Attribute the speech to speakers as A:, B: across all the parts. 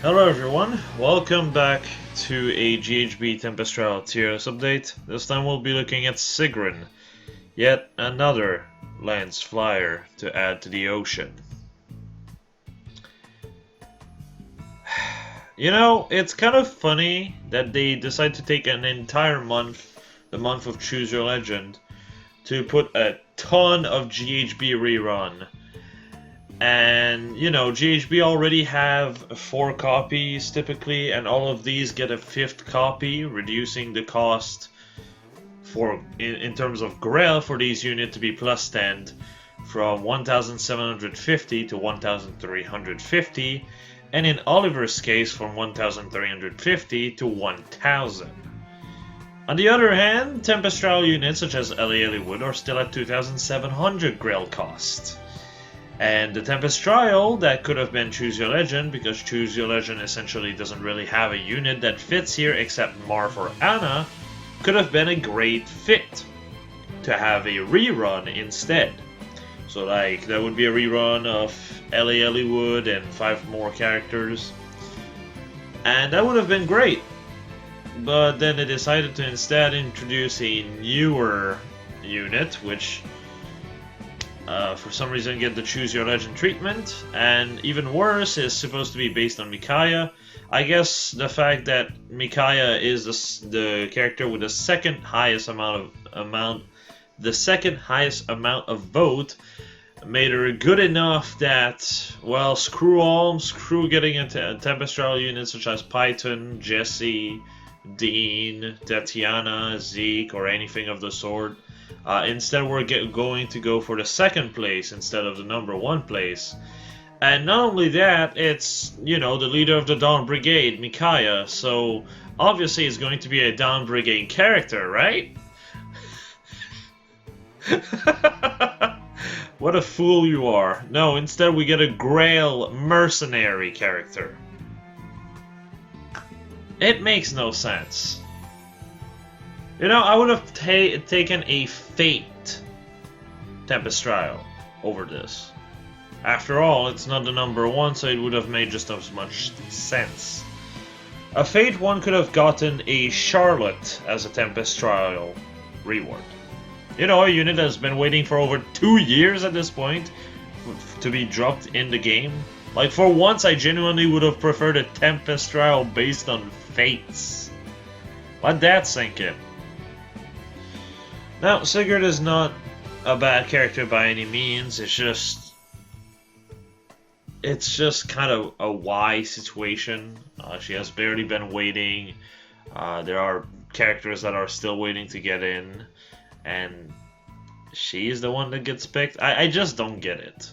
A: Hello everyone, welcome back to a GHB Tempest Trial tier list update. This time we'll be looking at Sigrun, yet another Lance Flyer to add to the ocean. You know, it's kind of funny that they decide to take an entire month, the month of Choose Your Legend, to put a ton of GHB rerun. And, you know, GHB already have 4 copies typically, and all of these get a 5th copy, reducing the cost for in terms of Grail for these units to be plus 10 from 1,750 to 1,350, and in Oliver's case from 1,350 to 1,000. On the other hand, Tempest Trial units such as lmao Wood are still at 2,700 Grail cost. And the Tempest Trial, that could have been Choose Your Legend, because Choose Your Legend essentially doesn't really have a unit that fits here except Marth or Anna, could have been a great fit to have a rerun instead. So like, that would be a rerun of lmao Wood and 5 more characters. And that would have been great. But then they decided to instead introduce a newer unit, which for some reason get the Choose Your Legend treatment, and even worse, is supposed to be based on Micaiah. I guess the fact that Micaiah is the character with the second highest amount of vote made her good enough that, well, screw getting into Tempest Trial units such as Python, Jesse, Dean, Tatiana, Zeke, or anything of the sort. Instead, we're going to go for the 2nd place instead of the number 1 place. And not only that, it's, you know, the leader of the Dawn Brigade, Micaiah, so obviously it's going to be a Dawn Brigade character, right? What a fool you are. No, instead we get a Grail mercenary character. It makes no sense. You know, I would have taken a Fate Tempest Trial over this. After all, it's not the number 1, so it would have made just as much sense. A Fate one could have gotten a Charlotte as a Tempest Trial reward. You know, a unit that's been waiting for over 2 years at this point to be dropped in the game. Like, for once, I genuinely would have preferred a Tempest Trial based on Fates. Let that sink in. Now, Sigurd is not a bad character by any means. It's just kind of a why situation. She has barely been waiting. There are characters that are still waiting to get in, and she is the one that gets picked. I just don't get it.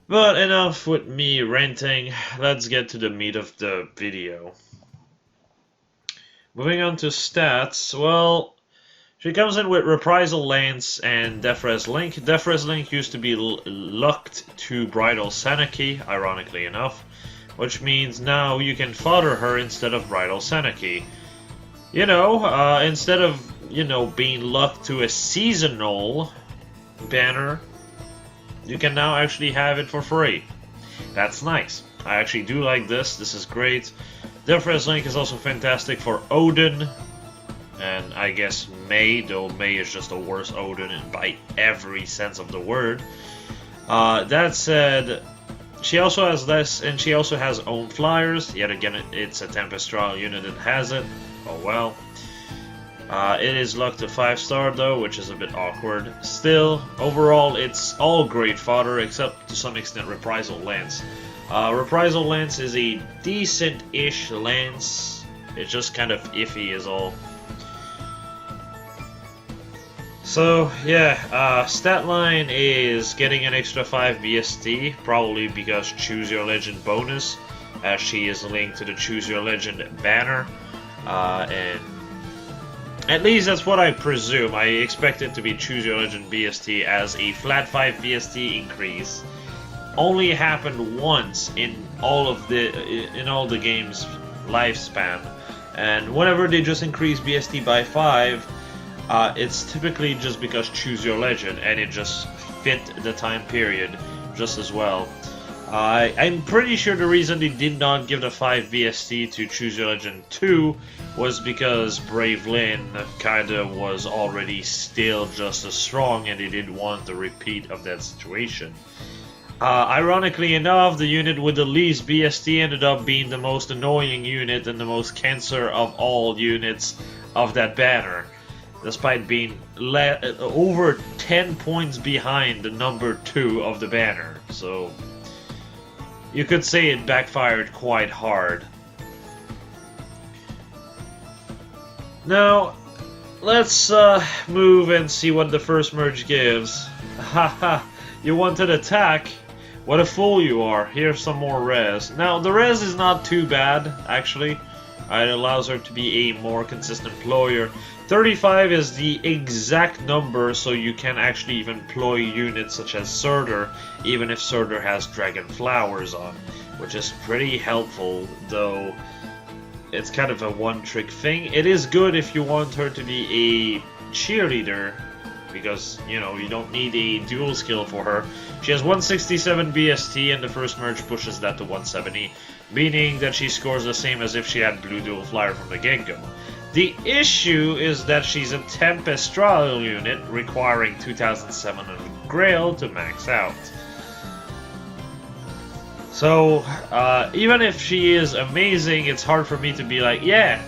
A: But enough with me ranting. Let's get to the meat of the video. Moving on to stats. Well, she comes in with Reprisal Lance and Defres Link. Defres Link used to be locked to Bridal Seneki, ironically enough, which means now you can fodder her instead of Bridal Seneki. You know, instead of, you know, being locked to a seasonal banner, you can now actually have it for free. That's nice. I actually do like this. This is great. Defres Link is also fantastic for Odin. And I guess May, though May is just a worse Odin by every sense of the word. That said, she also has this, and she also has own flyers. Yet again, it's a Tempest Trial unit that has it. Oh well. It is locked to 5-star though, which is a bit awkward. Still, overall, it's all great fodder, except to some extent Reprisal Lance. Reprisal Lance is a decent-ish lance. It's just kind of iffy is all. So, yeah, stat line is getting an extra 5 BST, probably because Choose Your Legend bonus, as she is linked to the Choose Your Legend banner, and at least that's what I presume. I expect it to be Choose Your Legend BST, as a flat 5 BST increase only happened once in all the game's lifespan, and whenever they just increase BST by 5, it's typically just because Choose Your Legend, and it just fit the time period just as well. I'm pretty sure the reason they did not give the 5 BST to Choose Your Legend 2 was because Brave Lynn kinda was already still just as strong and they didn't want a repeat of that situation. Ironically enough, the unit with the least BST ended up being the most annoying unit and the most cancer of all units of that banner, despite being over 10 points behind the number 2 of the banner. So you could say it backfired quite hard. Now, let's move and see what the first merge gives. Haha, you wanted attack? What a fool you are. Here's some more res. Now, the res is not too bad, actually. It allows her to be a more consistent employer. 35 is the exact number, so you can actually even employ units such as Surtur, even if Surtur has Dragon Flowers on, which is pretty helpful, though it's kind of a one-trick thing. It is good if you want her to be a cheerleader, because, you know, you don't need a dual skill for her. She has 167 BST, and the first merge pushes that to 170, meaning that she scores the same as if she had Blue Dual Flyer from the get-go. The issue is that she's a Tempestral unit, requiring 2,700 Grail to max out. So, even if she is amazing, it's hard for me to be like, yeah,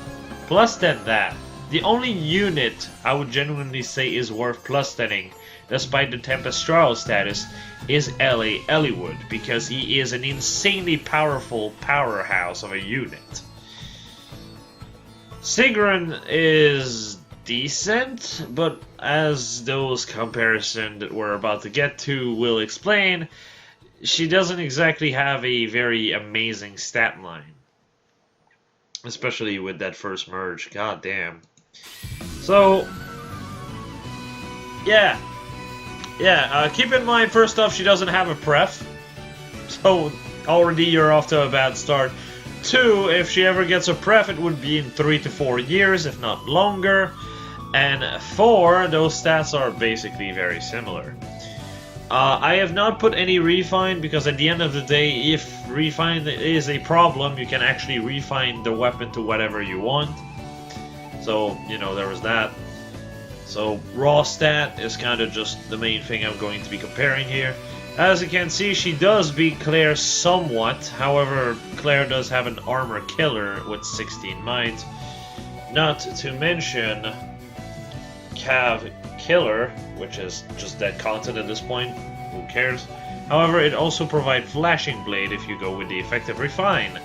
A: plus 10 that. The only unit I would genuinely say is worth plus 10ing, despite the Tempestral status, is Ellie Elliewood, because he is an insanely powerful powerhouse of a unit. Sigrun is decent, but as those comparisons that we're about to get to will explain, she doesn't exactly have a very amazing stat line. Especially with that first merge, god damn. So, yeah, keep in mind, first off, she doesn't have a pref, so already you're off to a bad start. 2, if she ever gets a pref, it would be in 3 to 4 years, if not longer. And 4, those stats are basically very similar. I have not put any refine, because at the end of the day, if refine is a problem, you can actually refine the weapon to whatever you want. So, you know, there was that. So, raw stat is kind of just the main thing I'm going to be comparing here. As you can see, she does beat Claire somewhat. However, Claire does have an armor killer with 16 might. Not to mention Cav Killer, which is just dead content at this point. Who cares? However, it also provides Flashing Blade if you go with the effective Refine.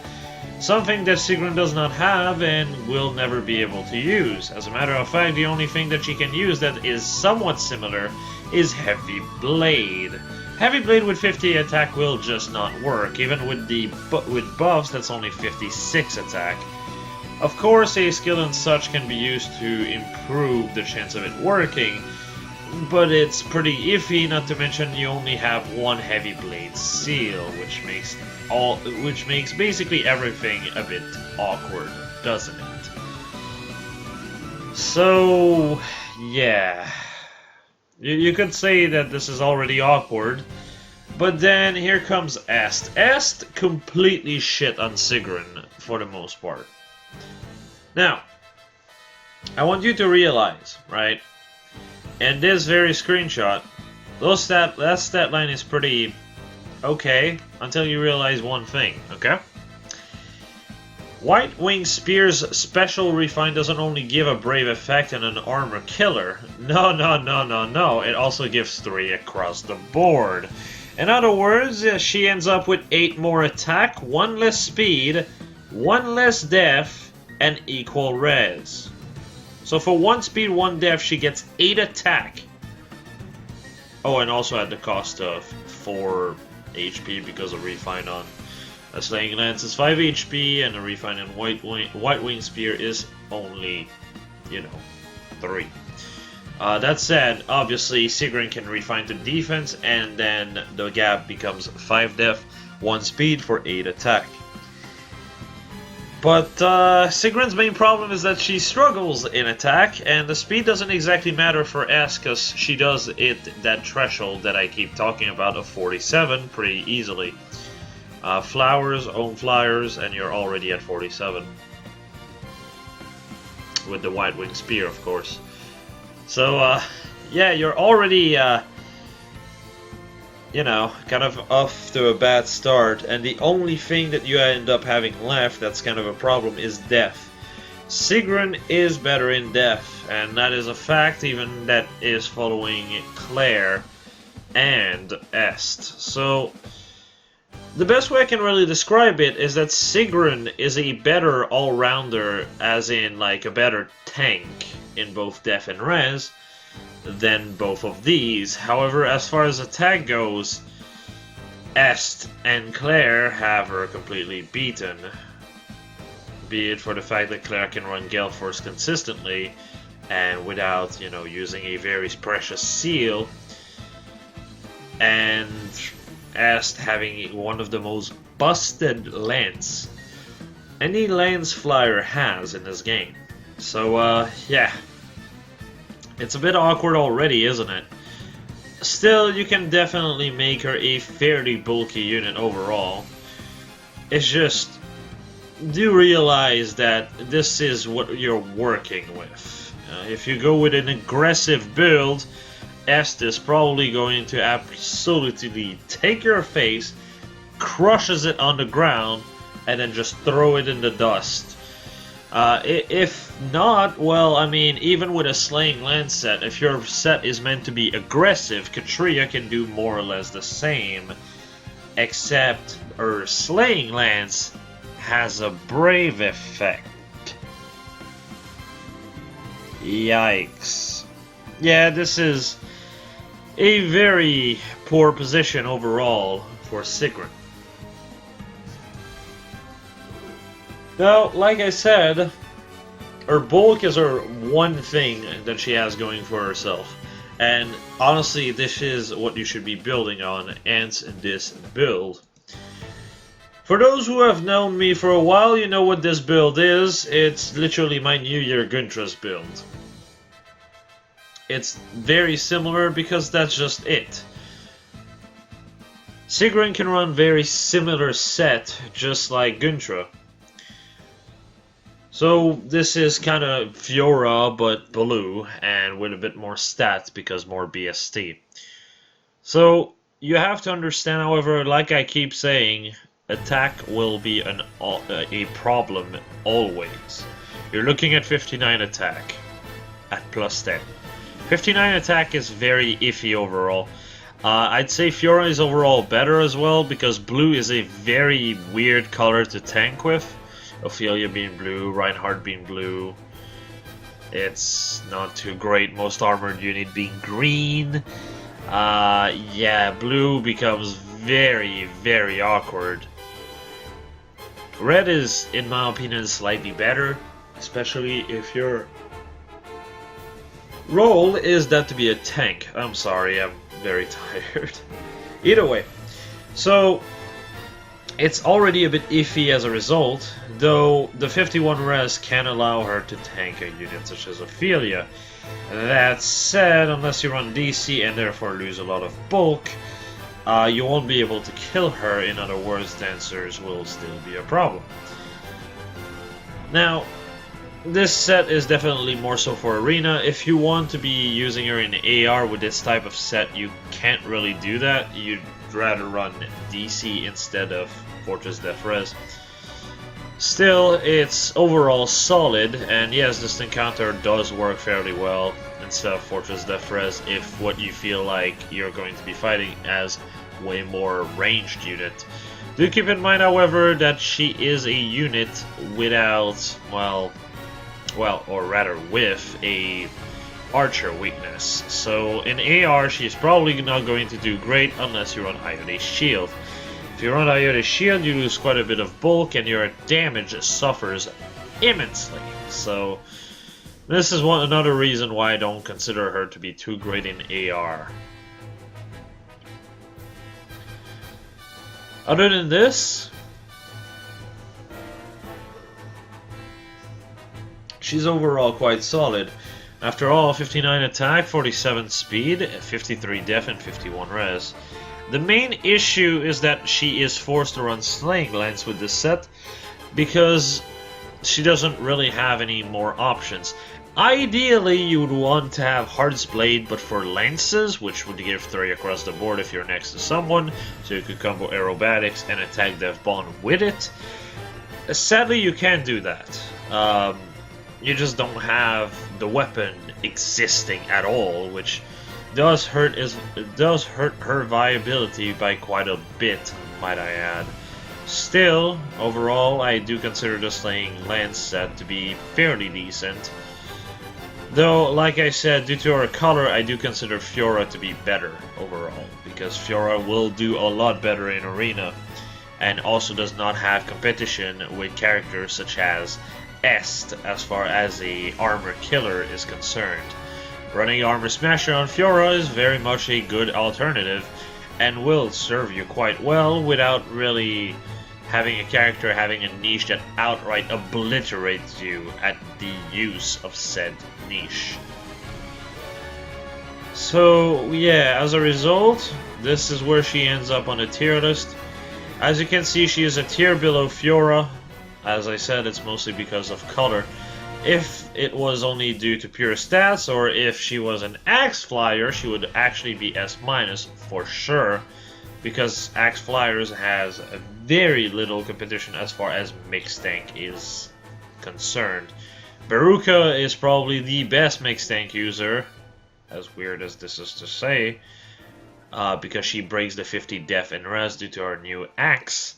A: Something that Sigrun does not have and will never be able to use. As a matter of fact, the only thing that she can use that is somewhat similar is Heavy Blade. Heavy Blade with 50 attack will just not work. Even with buffs, that's only 56 attack. Of course, a skill and such can be used to improve the chance of it working, but it's pretty iffy, not to mention you only have one Heavy Blade seal, which makes basically everything a bit awkward, doesn't it? So, yeah. You could say that this is already awkward, but then here comes Est. Est completely shit on Sigrun for the most part. Now, I want you to realize, right, in this very screenshot, that stat line is pretty okay until you realize one thing, okay? White Wing Spear's special refine doesn't only give a brave effect and an armor killer. No. It also gives 3 across the board. In other words, she ends up with 8 more attack, 1 less speed, 1 less def, and equal res. So for 1 speed, 1 def, she gets 8 attack. Oh, and also at the cost of 4 HP because of refine on a Slaying Lance is 5 HP, and a refine in White Wing Spear is only, 3. That said, obviously Sigrun can refine to defense, and then the gap becomes 5 def, 1 speed for 8 attack. But Sigrun's main problem is that she struggles in attack, and the speed doesn't exactly matter for S, because she does hit that threshold that I keep talking about of 47 pretty easily. Flowers, own flyers, and you're already at 47. With the White Wing Spear, of course. So, yeah, you're already, you know, kind of off to a bad start, and the only thing that you end up having left that's kind of a problem is death. Sigrun is better in death, and that is a fact even that is following Claire and Est. So, the best way I can really describe it is that Sigrun is a better all-rounder, as in like a better tank in both def and res, than both of these. However, as far as attack goes, Est and Claire have her completely beaten. Be it for the fact that Claire can run Gale Force consistently, and without, you know, using a very precious seal, and Est having one of the most busted lance any lance flyer has in this game. So, yeah. It's a bit awkward already, isn't it? Still, you can definitely make her a fairly bulky unit overall. It's just, do realize that this is what you're working with. If you go with an aggressive build, Est is probably going to absolutely take your face, crushes it on the ground, and then just throw it in the dust. If not, well, I mean, even with a Slaying Lance set, if your set is meant to be aggressive, Katria can do more or less the same, except her Slaying Lance has a Brave effect. Yikes. Yeah, this is a very poor position overall for Sigrun. Now, like I said, her bulk is her one thing that she has going for herself. And honestly, this is what you should be building on, ants in this build. For those who have known me for a while, you know what this build is. It's literally my New Year Guntra's build. It's very similar because that's just it. Sigrun can run very similar set, just like Guntra. So this is kind of Fiora, but blue, and with a bit more stats because more BST. So you have to understand, however, like I keep saying, attack will be a problem always. You're looking at 59 attack at plus 10. 59 attack is very iffy overall. I'd say Fiora is overall better as well, because blue is a very weird color to tank with. Ophelia being blue, Reinhardt being blue. It's not too great, most armored unit being green. Yeah, blue becomes very, very awkward. Red is, in my opinion, slightly better, especially if your role is that to be a tank. I'm sorry, I'm very tired. Either way, so it's already a bit iffy as a result, though the 51 res can allow her to tank a unit such as Ophelia. That said, unless you run DC and therefore lose a lot of bulk, you won't be able to kill her. In other words, dancers will still be a problem. Now, this set is definitely more so for Arena. If you want to be using her in AR with this type of set, you can't really do that. You'd rather run DC instead of Fortress Def Res. Still, it's overall solid, and yes, this encounter does work fairly well instead of Fortress Def Res if what you feel like you're going to be fighting as way more ranged unit. Do keep in mind, however, that she is a unit without, well, or rather with a archer weakness. So in AR, she's probably not going to do great unless you run Iode's Shield. If you run Iode's Shield, you lose quite a bit of bulk and your damage suffers immensely. So this is another reason why I don't consider her to be too great in AR. Other than this, she's overall quite solid. After all, 59 attack, 47 speed, 53 def, and 51 res. The main issue is that she is forced to run Slaying Lance with this set because she doesn't really have any more options. Ideally, you would want to have Heart's Blade, but for lances, which would give 3 across the board if you're next to someone, so you could combo aerobatics and attack Death Bond with it. Sadly, you can't do that. You just don't have the weapon existing at all, which does hurt her viability by quite a bit, might I add. Still, overall, I do consider the Slaying Lance set to be fairly decent. Though, like I said, due to her color, I do consider Fiora to be better overall, because Fiora will do a lot better in Arena, and also does not have competition with characters such as Est as far as the armor killer is concerned. Running Armor Smasher on Fiora is very much a good alternative, and will serve you quite well without really having a character having a niche that outright obliterates you at the use of said niche. So yeah, as a result, this is where she ends up on the tier list. As you can see, she is a tier below Fiora. As I said, it's mostly because of color. If it was only due to pure stats, or if she was an Axe Flyer, she would actually be S- for sure, because Axe Flyers has very little competition as far as mixed tank is concerned. Baruka is probably the best mixed tank user, as weird as this is to say, because she breaks the 50 def and res due to her new axe.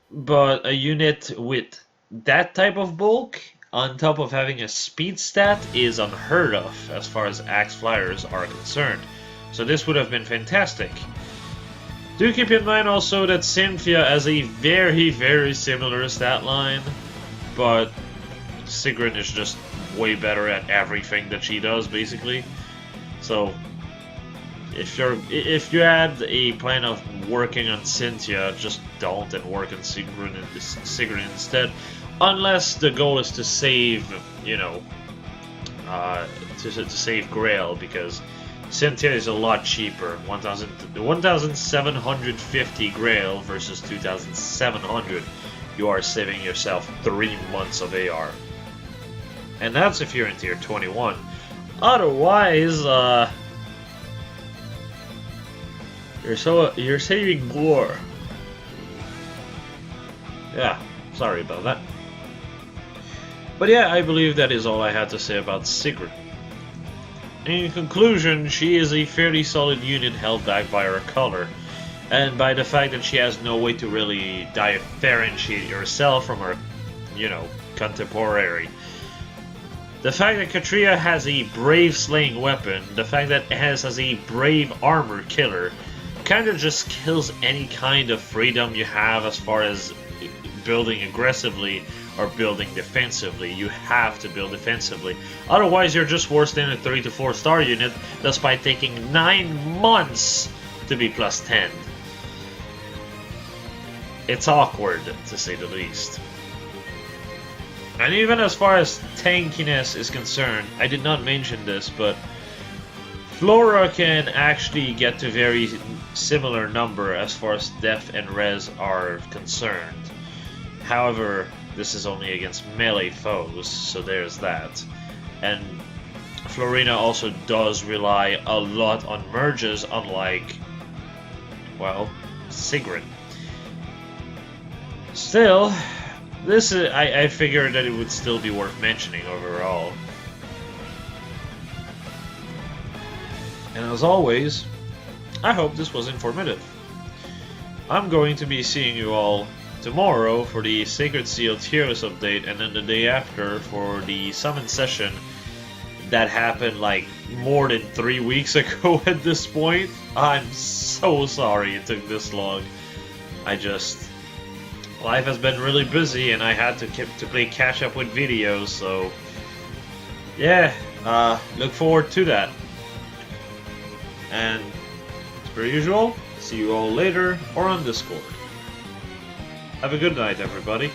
A: But a unit with that type of bulk, on top of having a speed stat, is unheard of as far as Axe Flyers are concerned. So this would have been fantastic. Do keep in mind also that Cynthia has a very, very similar stat line, but Sigrun is just way better at everything that she does, basically. So if you had a plan of working on Cynthia, just don't, and work on Sigrun instead. Unless the goal is to save, you know, to save Grail, because Cynthia is a lot cheaper. 1,750 Grail versus 2,700. You are saving yourself 3 months of AR. And that's if you're in tier 21. Otherwise, you're saving more. Yeah, sorry about that. But yeah, I believe that is all I had to say about Sigrun. In conclusion, she is a fairly solid unit held back by her color, and by the fact that she has no way to really differentiate yourself from her, you know, contemporary. The fact that Katria has a brave slaying weapon, the fact that Ez has a brave armor killer, kind of just kills any kind of freedom you have as far as building aggressively or building defensively. You have to build defensively. Otherwise, you're just worse than a 3 to 4 star unit, despite taking 9 months to be plus 10. It's awkward, to say the least. And even as far as tankiness is concerned, I did not mention this, but Flora can actually get to very similar number as far as def and res are concerned. However, this is only against melee foes, so there's that. And Florina also does rely a lot on merges, unlike, well, Sigrun. Still, this is, I figured that it would still be worth mentioning overall. And as always, I hope this was informative. I'm going to be seeing you all tomorrow for the Sacred Seal tier list update, and then the day after for the summon session that happened like more than 3 weeks ago at this point. I'm so sorry it took this long. Life has been really busy and I had to play catch up with videos, so yeah, look forward to that. And as per usual, see you all later or on Discord. Have a good night, everybody.